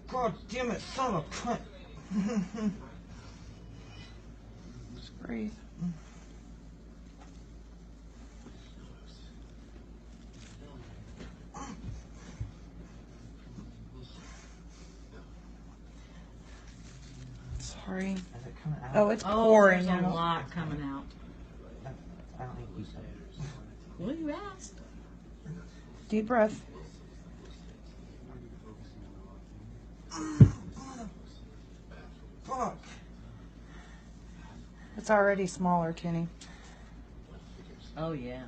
God damn it, son of a cunt. Just breathe. Sorry. Is it coming out? Oh, it's pouring there's a out. lot coming out. I don't think you said it. Well, you asked. Deep breath. Fuck. It's already smaller, Kenny. Oh, yeah.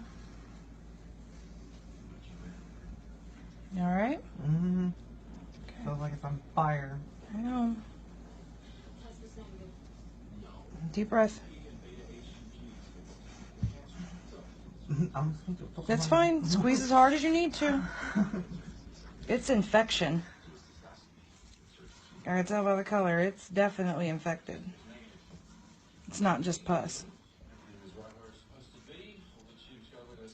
You all right? Mm-hmm. Okay. Feels like it's on fire. I know. Deep breath. I'm just going to put That's my- fine. Squeeze as hard as you need to. It's infection. I can tell by the color. It's definitely infected. It's not just pus.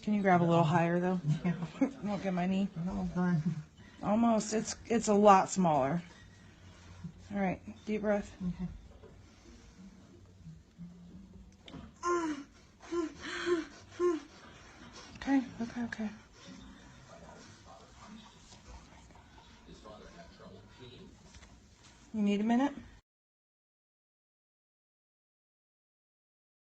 Can you grab a little higher though? Won't get my knee. No, fine. Almost. It's a lot smaller. All right. Deep breath. Okay. Okay. You need a minute?